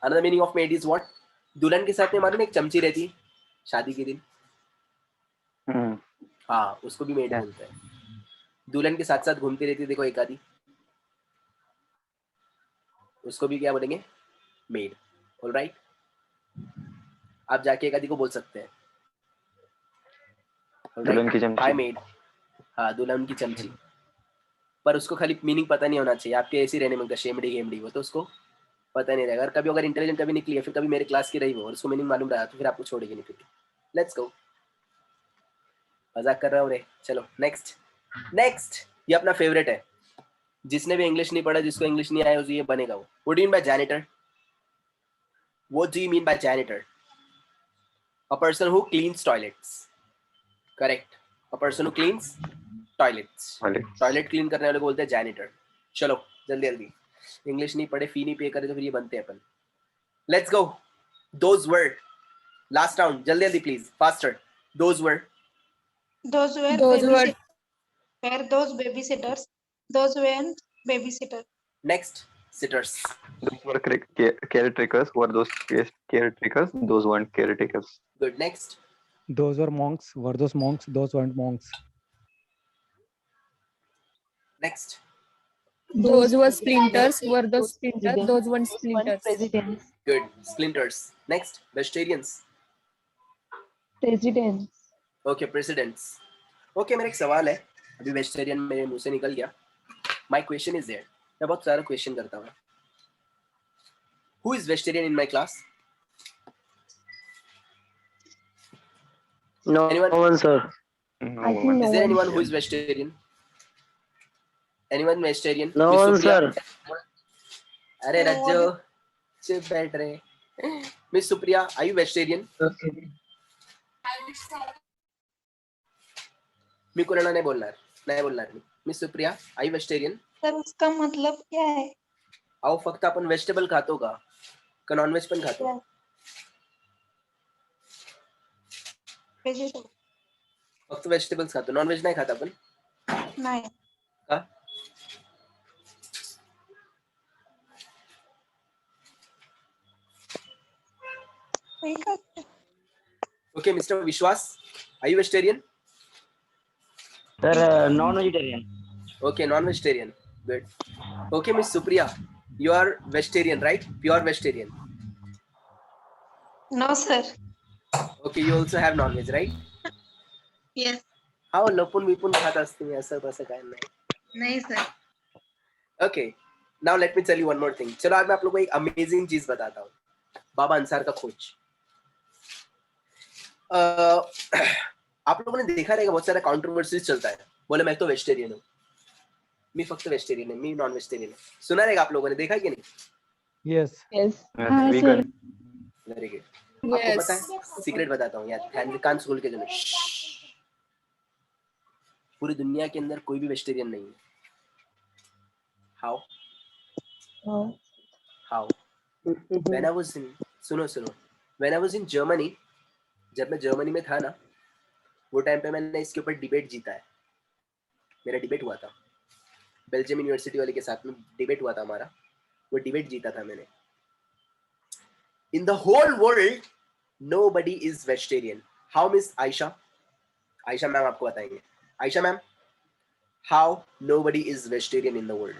Another meaning of maid is what? दुल्हन के साथ में मालूम एक चमची रहती है शादी के दिन. Hmm. हाँ, उसको भी मेड Yeah. बोलते हैं. दुल्हन के साथ साथ घूमती रहती है, देखो एक आधी, उसको भी क्या बोलेंगे? मेड. ऑलराइट, आप जाके एक आधी को बोल सकते हैं दुल्हन की चमची. हाय मेड. हाँ, दुल्हन की चमची. पर उसको खाली मीनिंग पता नहीं होना चाहिए. आपके ऐसे रहने में शेमड़ी गेमड़ी, वो तो उसको पता नहीं रहेगा. अगर इंटेलिजेंट कभी निकली है, फिर कभी मेरे क्लास की रही हो और उसको मीनिंग मालूम रहा, तो फिर आपको छोड़ेगी नहीं. फिर लेट्स गो. मजाक कर रहा हूँ रे. चलो नेक्स्ट. ये अपना फेवरेट है. जिसने भी इंग्लिश नहीं पढ़ा, जिसको इंग्लिश नहीं आया, ये बनेगा वो. What do you mean bye janitor? What do you mean bye janitor? A person who cleans toilets. Correct. A person who cleans toilets. Toilet clean करने वाले को बोलते हैं जैनिटर. चलो जल्दी. इंग्लिश नहीं पढ़े, फी नहीं पे करे, तो फिर ये बनते हैं अपन. Let's go. Those word. Last round. जल्दी please, faster. Those word. Those were those babysitters. Those weren't babysitters. Next, sitters. Those were caretakers. Were those caretakers? Those weren't caretakers. Good. Next. Those were monks. Were those monks? Those weren't monks. Next. Those were splinters. Were those splinters? Those weren't splinters. Presidents. Good. Splinters. Next. Vegetarians. Presidents. Okay, presidents. Okay, मेरा एक सवाल है. अभी vegetarian मेरे मुंह से निकल गया. My question is there. मैं बहुत सारा क्वेश्चन करता हूँ. Who is vegetarian in my class? No Anyone? one, sir. No I think one. no Is there one. anyone who is vegetarian? Anyone vegetarian? No Miss one, Supriya? sir. अरे No रज्जो, चुप बैठ रहे. Miss Supriya, are you vegetarian? मी कोणाला नाही बोलणार. Miss Supriya, आई vegetarian? Sir उसका मतलब क्या है? आओ, फक्त आपण वेजिटेबल खातो का नॉनव्हेज पण खातो? वेजिटेबल. फक्त वेजिटेबल्स खातो, नॉनव्हेज नाही खात आपण? नाही. का? Okay, mister Vishwas, are you vegetarian? Sir, non-vegetarian. Okay, non-vegetarian. Good. Okay, Miss Supriya, you are vegetarian, right? Pure vegetarian. No, sir. Okay, you also have non-veg, right? Yes. How लपून विपून खात असते असं तसं काय नाही. नहीं sir. Okay, now let me tell you one more thing. चलो आज मैं आप लोगों को एक अमेजिंग चीज बताता हूँ. बाबा अंसार का खोज. आप लोगों ने देखा रहेगा बहुत सारा कॉन्ट्रोवर्सीज चलता है. बोले मैं तो वेजिटेरियन हूँ. मी फक्त वेजिटेरियन है, मी नॉन वेजिटेरियन है. सुना रहेगा आप लोगों ने, देखा कि नहीं? Yes. Yes. हाँ, vegan. Very good. आपको पता Yes. है, सीक्रेट बताता हूँ यार, ध्यान कान खोल के सुनो. पूरी दुनिया के अंदर कोई भी वेजिटेरियन नहीं है. How Oh. How when I was in सुनो when I was in Germany, जब मैं जर्मनी में था ना, वो टाइम पे मैंने इसके ऊपर डिबेट जीता है. मेरा डिबेट हुआ था बेल्जियम यूनिवर्सिटी वाले के साथ में, डिबेट हुआ था हमारा. वो डिबेट जीता था मैंने. In the whole world nobody is vegetarian. How miss Ayesha ma'am आपको बताएंगे. Ayesha ma'am, how nobody is vegetarian in the world?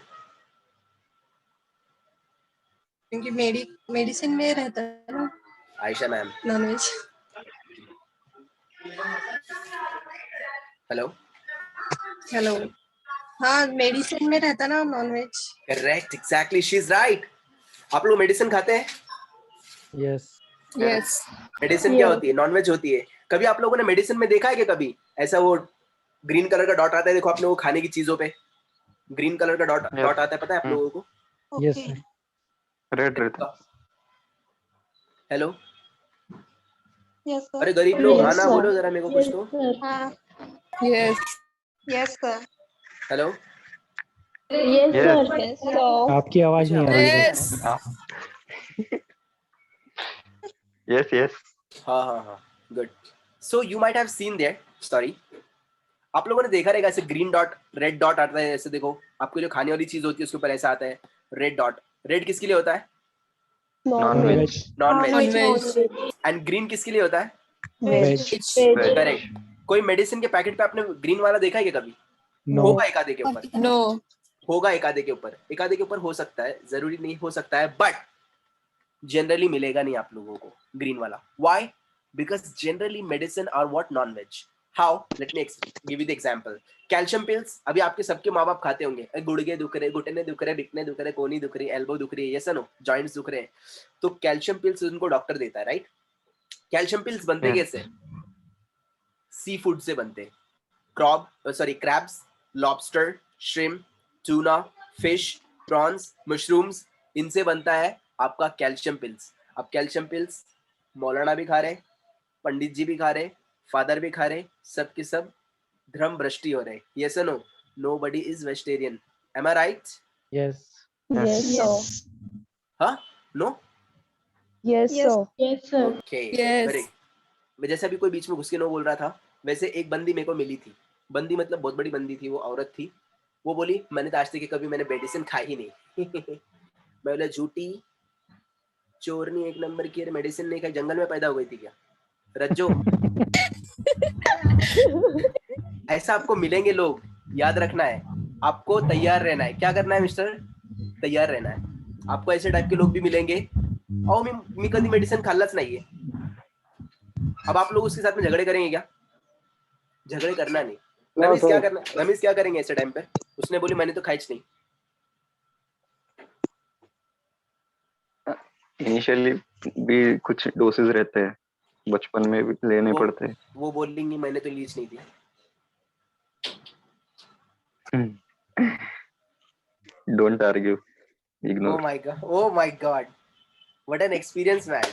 क्योंकि मेडिसिन में रहता है ना Ayesha ma'am, non veg. Hello. Hello. हाँ, मेडिसिन में रहता ना non veg. Correct, exactly, she is right. आप लोग मेडिसिन खाते हैं? Yes. Yes. मेडिसिन क्या होती है? नॉनवेज होती है. कभी आप लोगों ने मेडिसिन में देखा है कि कभी ऐसा वो ग्रीन कलर का डॉट आता है, देखो आप लोगों को खाने की चीजों पे ग्रीन कलर का डॉट Yes. आता है, पता है आप लोगों को? Yes. Okay. Sir. Red रहता है. हेलो. Yes, sir. अरे गरीब लोग, Yes, हाँ ना sir. बोलो जरा मेरे को कुछ तो. Sir. हाँ. Yes. Yes, sir. Hello. Yes, Yes. sir. Yes. So. आपकी आवाज नहीं आ रही है. Yes. Yes. हाँ. Good. So you might have seen that story. आप लोगों ने देखा रहेगा ऐसे ग्रीन डॉट रेड डॉट आता है. ऐसे देखो, आपको जो खाने वाली चीज होती है उसके ऊपर ऐसा आता है रेड डॉट. रेड किसके लिए होता है? Non-veg. Non veg. Non-veg. And green किसके लिए होता है? Veg. Veg. करेक्ट. कोई मेडिसिन के पैकेट पे आपने ग्रीन वाला देखा है क्या कभी? No. होगा एक आधे के ऊपर, No. होगा एक आधे के ऊपर हो सकता है, जरूरी नहीं हो सकता है, बट जनरली मिलेगा नहीं आप लोगों को ग्रीन वाला. Why? Because generally medicine are what? Non veg. How? Let me give you the example. Calcium pills अभी आपके सबके माँ बाप खाते होंगे. गुड़गे दुख रहे, घुटने दुख रहे, बिकने दुख रहे, कोनी दुख रही, एल्बो दुख रही है, यस नो, जॉइंट्स दुख रहे हैं, तो कैल्शियम पिल्स उनको डॉक्टर देता है, राइट? कैल्शियम पिल्स बनते Yeah. कैसे? सी फूड से बनते. Crabs, lobster, shrimp, tuna, fish, prawns, mushrooms, इनसे बनता है आपका कैल्शियम पिल्स. अब कैल्शियम पिल्स मौलाना भी खा रहे, पंडित जी भी खा रहे, फादर भी खा रहे, सब के सब धर्म भ्रष्टी हो रहे. यस और no? Nobody is vegetarian. Am I right? Yes. Yes. So. हाँ? No? Yes. Yes. So. Yes, sir. Okay. Yes. Very. मैं जैसे अभी कोई बीच में घुस के नो बोल रहा था, वैसे एक बंदी मेरे को मिली थी. बंदी मतलब बहुत बड़ी बंदी थी, वो औरत थी. वो बोली मैंने तो आज तक कभी मैंने मेडिसिन खाई ही नहीं. मैं बोला झूठी चोरनी एक नंबर की, मेडिसिन नहीं खाई, जंगल में पैदा हो गई थी क्या? रज्जो. ऐसा आपको मिलेंगे लोग, याद रखना है. आपको तैयार रहना है. क्या करना है मिस्टर? तैयार रहना है. आपको ऐसे टाइप के लोग भी मिलेंगे. और मी कभी मेडिसिन खाल्लाच नाहीये. अब आप लोग उसके साथ में झगड़े करेंगे क्या? झगड़े करना नहीं. रमेश क्या करना? रमेश क्या करेंगे ऐसे टाइम पे? उसने बोली मैंने तो खाइच नहीं. इनिशियली भी कुछ डोसेस रहते हैं, बचपन में भी लेने पड़ते हैं. वो बोलेंगी मैंने तो लीच नहीं दी. Don't argue. Oh Ignore. my god. What an experience, man.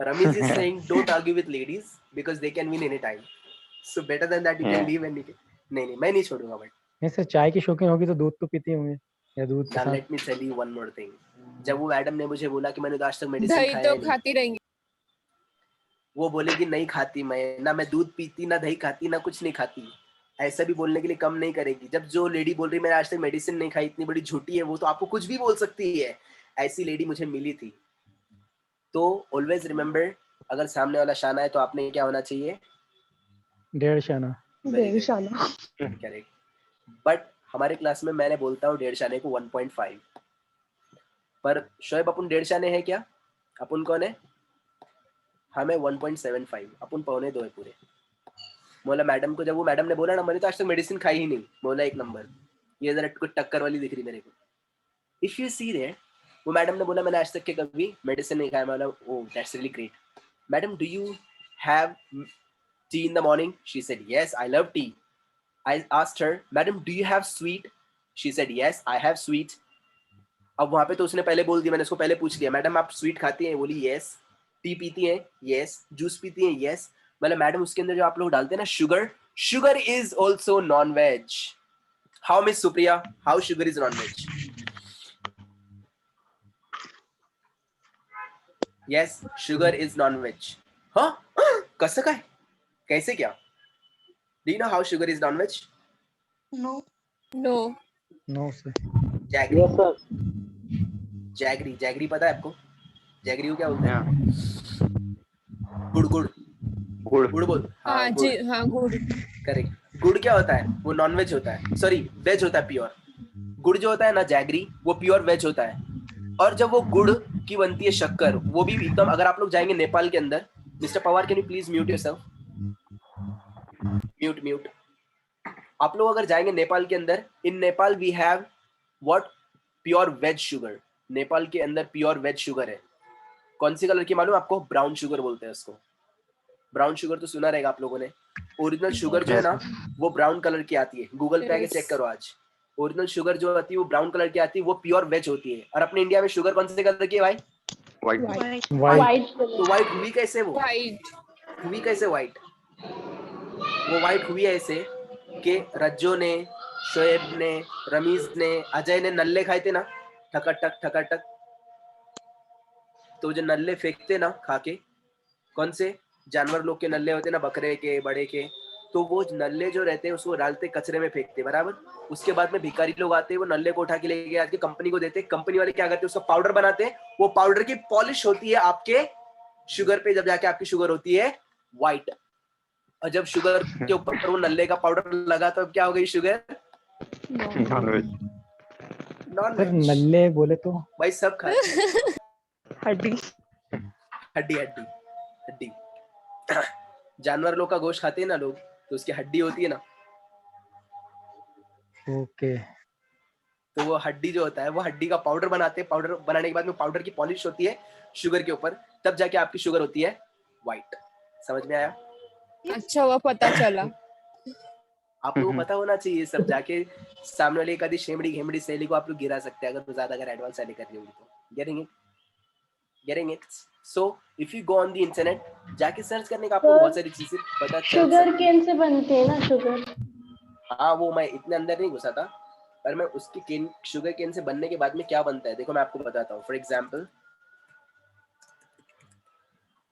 Ramesh is saying don't argue with ladies because they can win anytime. So better than that you can Yeah. leave and नहीं मैं नहीं छोड़ूंगा. But ऐसे चाय की शौकीन होगी तो दूध तो पीते होंगे या दूध के now साथ. let me tell you one more thing. जब वो मैडम ने मुझे बोला कि मैंने तो आज तक मेडिसिन दही खाया तो नहीं, खाती रहेंगी. वो बोलेगी नहीं खाती मैं, ना मैं दूध पीती, ना दही खाती, ना कुछ नहीं खाती. ऐसा भी बोलने के लिए कम नहीं करेगी. जब जो लेडी बोल रही मैंने आज तक मेडिसिन नहीं खाई, इतनी बड़ी झूठी है वो, तो आपको कुछ भी बोल सकती है. ऐसी लेडी मुझे मिली थी. तो ऑलवेज रिमेम्बर, अगर सामने वाला शाना है तो आपने क्या होना चाहिए? 1.5 शाना. देवशाना. करेक्ट. बट हमारे क्लास में मैंने बोलता हूँ 1.5 आने को 1.5, पर शोएब अपन 1.5 आने हैं क्या? अपन कौन है? हमें 1.75, अपन 1.25 है पूरे। बोला मैडम को, जब वो मैडम ने बोला ना, मैंने तो आज तक मेडिसिन खाई ही नहीं, बोला 1 नंबर, ये जरा कुछ टक्कर वाली दिख रही मेरे को। इफ यू सी देयर, वो मैडम ने बोला मैंने आज तक के कभी मेडिसिन नहीं खाया। मैं बोला oh that's really great. Madam do you have T in the morning? She said yes I love T. I asked her, Madam, do you have sweet? She said, Yes, I have sweet. अब वहाँ पे तो उसने पहले बोल दिया, मैंने उसको पहले पूछ लिया, मैडम आप स्वीट खाती हैं? बोली यस। टी पीती हैं? यस। जूस पीती हैं? यस। मतलब मैडम उसके अंदर जो आप लोग डालते हैं ना sugar, sugar is also non veg. How miss Supriya, how sugar is non veg? Yes, sugar is non veg. हाँ कसं काय? कैसे क्या? Do you know how sugar is non-veg? No. No. No, sir. Jaggery. Yes, sir. Jaggery, jaggery पता है आपको? Jaggery को क्या बोलते हैं? Yeah. गुड़, गुड़, गुड़ गुड़ बोल। हाँ गुड़। जी, हाँ गुड। करेक्ट। गुड़ क्या होता है? वो नॉन वेज होता है, सॉरी वेज होता है प्योर। गुड़ जो होता है ना जैगरी, वो प्योर वेज होता है। और जब वो गुड़ की बनती है शक्कर, वो भी एकदम, अगर आप लोग जाएंगे नेपाल के अंदर, mister Pawar can you please mute yourself? Mute mute. आप लोग अगर जाएंगे नेपाल के अंदर, in Nepal we have what? Pure veg sugar. Nepal के अंदर प्योर वेज शुगर है। कौन सी कलर की मालूम आपको? ब्राउन शुगर बोलते हैं उसको। ब्राउन शुगर तो सुना रहेगा आप लोगों ने। ओरिजिनल शुगर जो है ना, वो ब्राउन कलर की आती है। गूगल पे आके चेक करो आज। ओरिजिनल शुगर जो आती है वो ब्राउन कलर की आती है, वो प्योर वेज होती है। और अपने इंडिया में शुगर कौन से कलर की है भाई? व्हाइट। White. White. तो व्हाइट हुई कैसे? वो White. हुई कैसे व्हाइट? वो व्हाइट हुई ऐसे कि रज्जो ने, शोएब ने, रमीज ने, अजय ने नल्ले खाए थे ना, ठकटक ठकटक, तो जो नल्ले फेंकते ना खा के, कौन से जानवर लोग के नल्ले होते ना, बकरे के, बड़े के, तो वो नल्ले जो रहते हैं उसको डालते कचरे में फेंकते, बराबर। उसके बाद में भिखारी लोग आते हैं, वो नल्ले को उठा के लेके आके कंपनी को देते, कंपनी वाले क्या करते हैं, उसका पाउडर बनाते हैं। वो पाउडर की पॉलिश होती है आपके शुगर पे, जब जाके आपकी शुगर होती है व्हाइट। और जब शुगर के ऊपर वो नल्ले का पाउडर लगा तो अब क्या हो गई sugar? Non veg. Non sir veg. नल्ले बोले तो भाई सब खाते हैं। हड्डी। हड्डी हड्डी हड्डी। जानवर लोग का गोश्त खाते हैं ना लोग, तो उसकी हड्डी होती है ना, ओके। तो वो हड्डी जो होता है, वो हड्डी का पाउडर बनाते हैं। पाउडर बनाने के बाद में पाउडर की पॉलिश होती है शुगर के ऊपर, तब जाके आपकी शुगर होती है व्हाइट। समझ में आया? अच्छा हुआ पता चला। आप लोगों को पता होना चाहिए सब, जाके सामने वाले कदी शेमड़ी घेमड़ी सहेली को आप लोग गिरा सकते हैं अगर वो ज्यादा अगर एडवांस वाली कर रही होगी तो। Getting it? So if you go on the internet, जाके सर्च करने का आपको बहुत सारी चीजें पता चल शुगर सकती केन से बनते हैं ना शुगर। हाँ वो मैं इतने अंदर नहीं घुसा था, पर मैं उसकी केन, शुगर केन से बनने के बाद में क्या बनता है देखो मैं आपको बताता हूँ। For example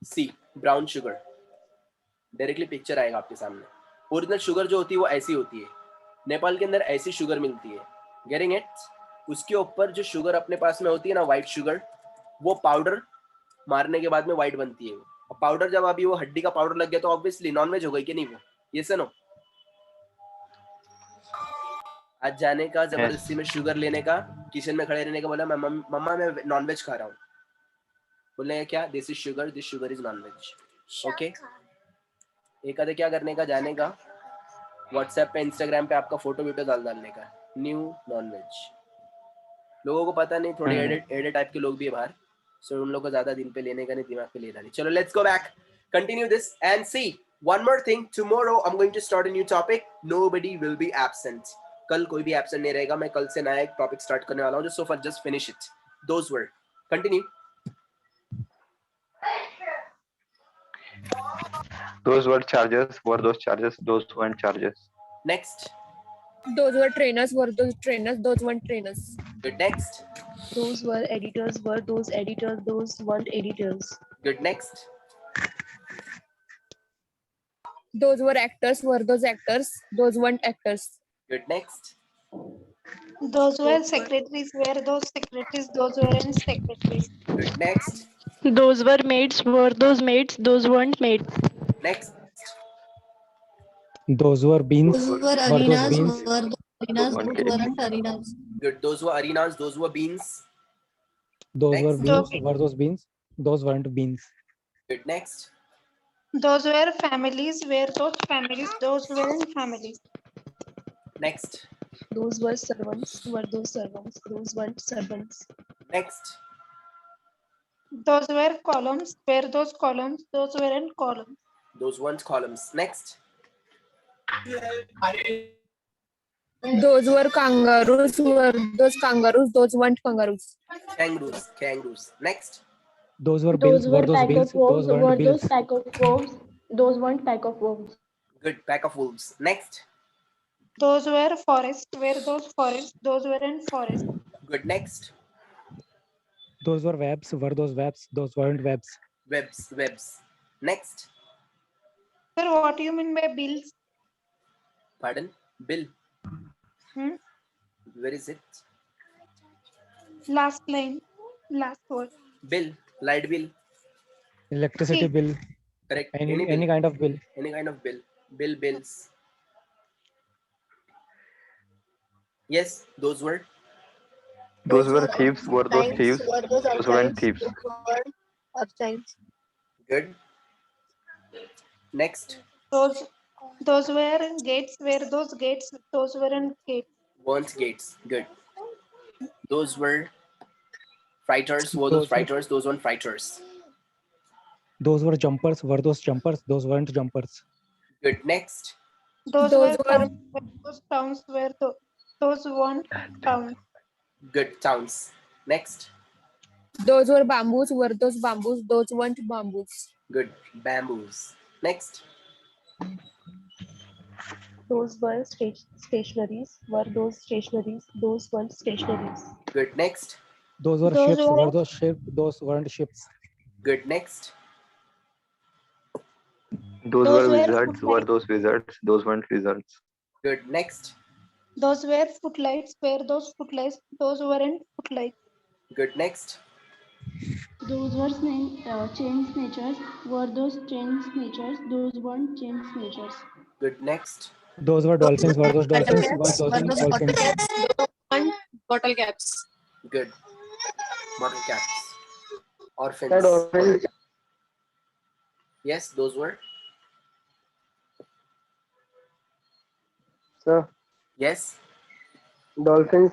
see brown sugar, directly picture आएगा आपके सामने। ओरिजिनल शुगर जो होती है वो ऐसी होती है, नेपाल के अंदर ऐसी शुगर मिलती है। Getting it? उसके ऊपर जो शुगर अपने पास में होती है ना, व्हाइट शुगर, वो पाउडर मारने के बाद में व्हाइट बनती है। और पाउडर जब अभी वो हड्डी का पाउडर लग गया तो ऑब्वियसली नॉनवेज हो गई कि नहीं वो? ये सुनो, आज जाने का जबरदस्ती में शुगर लेने का, किचन में खड़े रहने का, बोला मम्मा मैं नॉनवेज खा रहा हूँ, बोले क्या? This is sugar, this sugar is non veg. Okay, एक आधे क्या करने का, जाने का व्हाट्सएप पे, इंस्टाग्राम पे आपका फोटो वीडियो डालने का, न्यू नॉनवेज। लोगों को पता नहीं, थोड़े एडेड टाइप के लोग भी है बाहर, सो उन लोगों को ज्यादा दिन पे लेने का नहीं, दिमाग पे लेना नहीं। चलो let's go back, continue this and see one more thing. Tomorrow I am going to start a new topic, nobody will be absent. कल कोई भी एब्सेंट नहीं रहेगा, मैं कल से नया एक टॉपिक स्टार्ट करने वाला हूँ। So for just finish it, those word, continue. Those were charges. Were those charges? Those weren't charges. Next. Those were trainers. Were those trainers? Those weren't trainers. Good. Next. Those were editors. Were those editors? Those weren't editors. Good. Next. Those were actors. Were those actors? Those weren't actors. Good. Next. Those were secretaries. Were those secretaries? Those weren't secretaries. Good. Next. Those were maids. Were those maids? Those weren't maids. Next. Those were beans. Those were Were those arenas. beans? Were those Arenas, One those cage. weren't arenas. Good. Those were arenas. Those were beans. Those were Next. beans. Were those beans? Those weren't beans. Good. Next. Those were families, were those families, those weren't families. Next. Those were servants. Were those servants? Those weren't servants. Next. Those were columns, were those columns, those weren't columns. Those weren't columns. Next. Those were kangaroos. Were those kangaroos? Those weren't kangaroos. Kangaroos. Kangaroos. Next. Those were Those bills. Were were those pack bills? of wolves. Those Were weren't bills. those pack of wolves? Those weren't pack of wolves. Good. Pack of wolves. Next. Those were forests, were those forests, those weren't forests. Good. Next. Those were webs. Were those webs? Those weren't webs. Webs. Webs. Next. Sir, what do you mean by bills? Pardon? Bill. Hmm? Where is it? Last line, last word. Bill. Light bill. Electricity Okay. bill. Correct. Any bill. kind of bill. Any kind of bill. Bills. Yes, those were. Those were thieves. Were those Urchins, thieves? were those Those weren't urchins? thieves. Those weren't urchins. Good. Next. Those were gates, were those gates, those weren't gates. Weren't gates. Good. Those were fighters. Were those Those were- fighters? Those weren't fighters. Those were jumpers. Were those jumpers? Those weren't jumpers. Good. Next. Those Those were were- towns, were those towns, were those weren't towns. Good. Towns. Next. Those were bamboos. Were those bamboos? Those weren't bamboos. Good. Bamboos. Next. Those were stationaries. Were those stationaries? Those weren't stationaries. Good. Next. Those were Those ships. were- Were those ships? Those weren't ships. Good. Next. Those Those were were wizards. Were footlights. those wizards? Those weren't wizards. Good. Next. Those were footlights, were those footlights, those weren't footlights. Good. Next. Those were chain snatchers. Were those chain snatchers? Those weren't chain snatchers. Good. Next. Those were dolphins. Were those Bottle dolphins? caps, Were were those those bottle dolphins? caps? Those weren't bottle caps. Good. Bottle caps. Orphans. Sir, dolphins. Yes, those were. Sir, Yes. dolphins.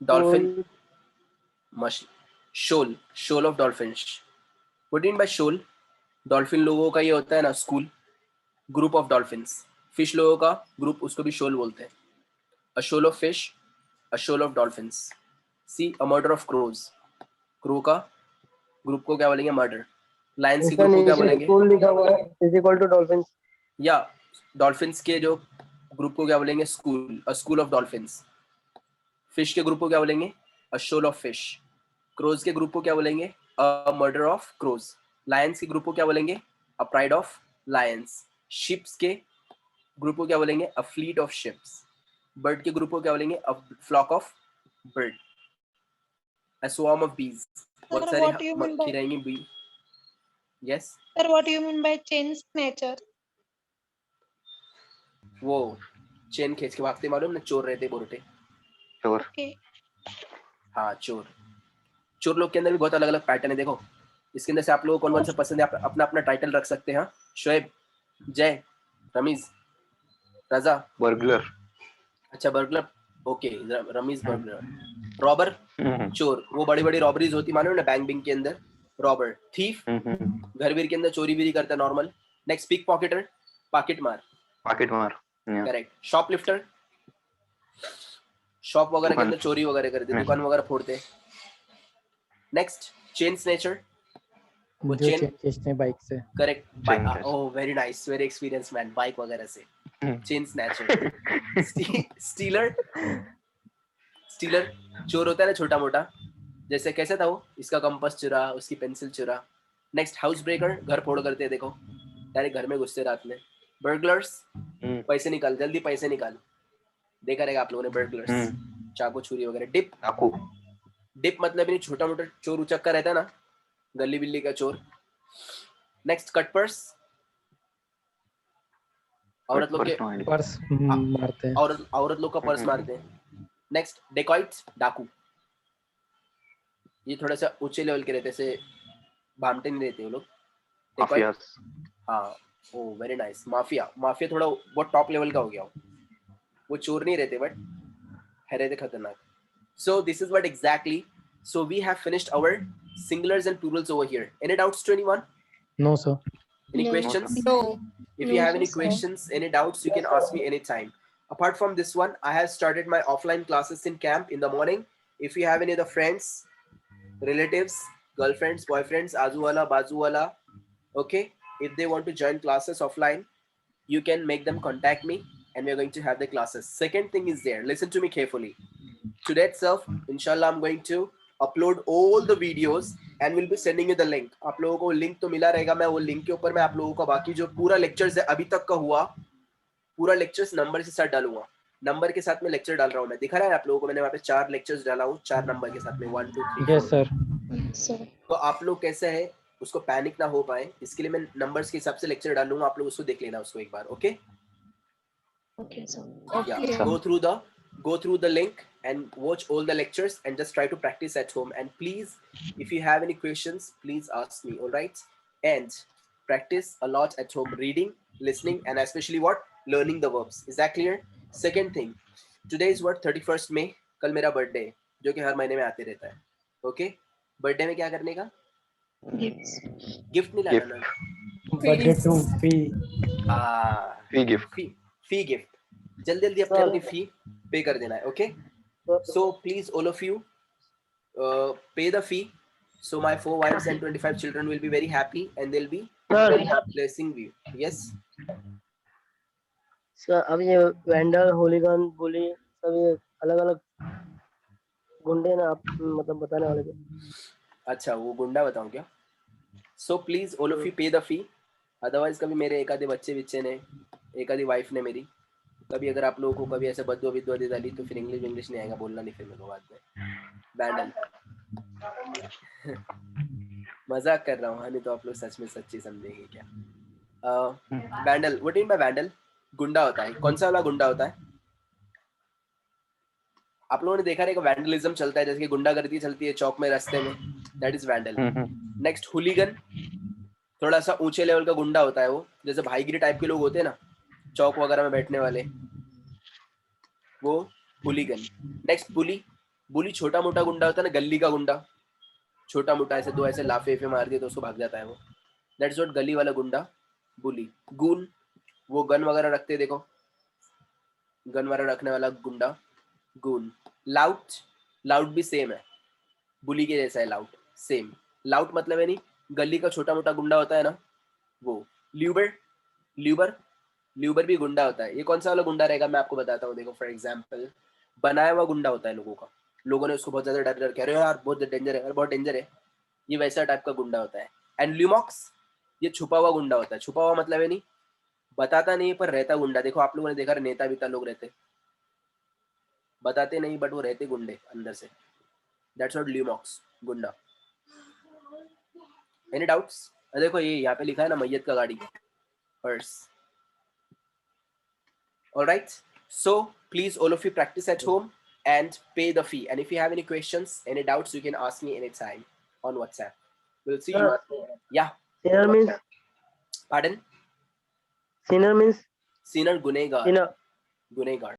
Dolphin. Shoal. Shoal of dolphins. What do you mean by shoal? Dolphin लोगों का ये होता है ना school, group of dolphins. Fish लोगों का group, उसको भी शोल बोलते हैं. A shoal of fish, a shoal of dolphins. See a murder of crows. Crow का ग्रुप को क्या बोलेंगे? मर्डर. लायंस के ग्रुप को क्या बोलेंगे? स्कूल लिखा हुआ है इज इक्वल टू डॉल्फिन्स. या डॉल्फिन्स के जो ग्रुप को क्या बोलेंगे? School. A school of dolphins. Fish के ग्रुप को क्या बोलेंगे? A shoal of fish. Crows के ग्रुप को क्या बोलेंगे? A murder of crows. Lions के ग्रुप को क्या बोलेंगे? A pride of lions. Ships के ग्रुप को क्या बोलेंगे? A fleet of ships. Bird के ग्रुप को क्या बोलेंगे? A flock of bird. A swarm of बीज. बहुत Sir, सारे what do you mean by- मक्खी रहेंगी. Bee. Yes. Sir, what do you mean by chain snatcher? वो चेन खींच के भागते, मालूम ना, चोर रहते बोरटे. चोर. Okay. हाँ, चोर. चोर लोग के अंदर भी बहुत अलग अलग पैटर्न है. देखो इसके अंदर से आप लोगों को कौन कौन सा पसंद है, आप अपना अपना टाइटल रख सकते हैं. शोएब, जय, रमीज, रजा. बर्गलर. अच्छा, burglar. Okay, Ramiz burglar. Robber, चोर. वो बड़ी बड़ी रॉबरीज होती मालूम ना, बैंक बिंग के अंदर. रॉबर. थीफ, घर वीर के अंदर चोरी बीरी करता है नॉर्मल. नेक्स्ट, पिक पॉकेटर, पॉकेट मार. पॉकेट मार. करेक्ट. शॉपलिफ्टर, शॉप वगैरह के दुकान. अंदर चोरी वगैरह करते, दुकान वगैरह फोड़ते. Next, chain snatcher. वो जो चेन. चेन खींचते हैं बाइक से. Correct. Chain snatcher. Oh very nice, very experience man, bike वगैरह से. Chain snatcher. स्टीलर, स्टीलर चोर होता है ना छोटा मोटा. जैसे कैसे था वो, इसका कंपास चुरा, उसकी पेंसिल चुरा. नेक्स्ट, हाउस ब्रेकर, घर फोड़ करते हैं. देखो डायरेक्ट घर में घुसते रात में. बर्गलर्स, पैसे निकाल, जल्दी पैसे निकाल. देखा रहेगा आप लोगों ने बर्गलर्स. चाकू छुरी वगैरह. डिप, चाकू. डिप मतलब नहीं, छोटा मोटा चोर उचक्का रहता है ना, गली बिल्ली का चोर. Next, cut purse. औरत लोग के First no idea. पर्स मारते हैं. औरत लोग का पर्स मारते हैं. नेक्स्ट डेकॉइट्स, डाकू. ये थोड़ा सा ऊंचे लेवल के रहते, ऐसे भामटे नहीं रहते वो लोग. डेकॉइट, Mafias. हाँ. ओ वेरी नाइस. माफिया, माफिया थोड़ा बहुत टॉप लेवल का हो गया. वो चोर नहीं रहते बट है रहते खतरनाक. So this is what exactly. So we have finished our singulars and plurals over here. Any doubts to anyone? No, sir. Any No. questions? No. If No, you have any sir. questions, any doubts, you can ask me anytime. Apart from this one, I have started my offline classes in camp in the morning. If you have any other friends, relatives, girlfriends, boyfriends, azuwala, bazuwala, okay, if they want to join classes offline, you can make them contact me and we're going to have the classes. Second thing is there, listen to me carefully. Today itself, inshallah, I'm going to upload all the videos and will be sending you the link. आप लोगों को link तो मिला रहेगा. मैं वो link के ऊपर मैं आप लोगों का बाकी जो पूरा लेक्चर्स है अभी तक का हुआ, पूरा लेक्चर्स नंबर के साथ डालूंगा. नंबर के साथ में लेक्चर डाल रहा हूँ मैं. दिखा रहा है आप लोगों को, मैंने वहाँ पे 4 लेक्चर्स डाला हूँ, 4 नंबर के साथ में 1 2 3 Yes, 4. sir. Sir. तो आप लोग कैसे है उसको पैनिक ना हो पाए, इसके लिए मैं नंबर्स के हिसाब से लेक्चर डालूंगा. आप लोग उसको देख लेना उसको एक बार. Okay, Okay, sir. yeah, Okay. go through the link and watch all the lectures and just try to practice at home. And please, if you have any questions, please ask me. All right, and practice a lot at home, reading, listening, and especially what, learning the verbs. Is that clear? Second thing, today is what, 31st May. कल मेरा birthday है जो कि हर महीने में आते रहता है. ओके, बर्थडे में क्या करने का? Gifts. गिफ्ट नहीं लाना ना. Birthday to fee. Free gift. Fee gift. जल्दी जल्दी अपने अपनी फी पे कर देना है. Okay, so please all of you pay the fee, so my 4 wives and 25 children will be very happy and they'll be very blessing you. Yes, sir अब ये वेंडर, होलीगन, बुली सब ये अलग अलग गुंडे ना, आप मतलब बताने वाले थे. अच्छा वो गुंडा बताऊं क्या? So please all of you pay the fee, otherwise कभी मेरे एक आधे बच्चे ने, एक आधी वाइफ ने मेरी, कभी अगर आप लोगों को कभी ऐसे बद्दुआ विद्दुआ दे डाली तो फिर इंग्लिश नहीं आएगा, बोलना नहीं फिर मेरे को बाद में. बैंडल. मजाक कर रहा हूँ हाँ, नहीं तो आप लोग सच में सच्ची समझेंगे क्या. Vandal, what mean by vandal? गुंडा होता है. कौन सा वाला गुंडा होता है? आप लोगों ने देखा रहेगा वैंडलिज्म चलता है, जैसे कि गुंडागर्दी चलती है चौक में, रास्ते में, दैट इज वैंडल. नेक्स्ट हुलीगन, थोड़ा सा ऊंचे लेवल का गुंडा होता है वो, जैसे भाईगिरी टाइप के लोग होते हैं ना चौक वगैरह में बैठने वाले, वो हुलीगन. नेक्स्ट बुली. बुली छोटा मोटा गुंडा होता है ना, गली का गुंडा, छोटा मोटा ऐसे दो ऐसे लाफे मार दिए तो उसको भाग जाता है वो, दैट्स व्हाट गली वाला गुंडा, बुली. गून, वो गन वगैरह रखते, देखो गन वगैरह रखने वाला गुंडा, गून. लाउट, लाउट भी सेम है, बुली के जैसा है लाउट, सेम. लाउट मतलब है नहीं, गली का छोटा मोटा गुंडा होता है ना वो. ल्यूबर, ल्यूबर, ल्यूबर भी गुंडा होता है. ये कौन सा वाला गुंडा रहेगा मैं आपको बताता हूँ. देखो फॉर एग्जांपल, बनाया हुआ गुंडा होता है लोगों का, लोगों ने उसको बहुत ज्यादा डर के, अरे यार बहुत डेंजर है, बहुत डेंजर है, ये वैसा टाइप का गुंडा होता है. एंड ल्यूमॉक्स, ये छुपा हुआ गुंडा होता है. छुपा हुआ मतलब है नहीं, बताता नहीं पर रहता गुंडा. देखो आप लोगों ने देखा नेता बीता लोग रहते, बताते नहीं बट वो रहते गुंडे अंदर से, दैट्स व्हाट ल्यूमॉक्स, गुंडा. Any doubts? देखो ये यहाँ पे लिखा है ना मैयत का गाड़ी, purse. All right, so please all of you practice at home and pay the fee, and if you have any questions, any doubts, you can ask me anytime on WhatsApp. We'll see you. Yeah, Sinner means, pardon? sinner means Sinner, gunegar. sinner. Gunegar.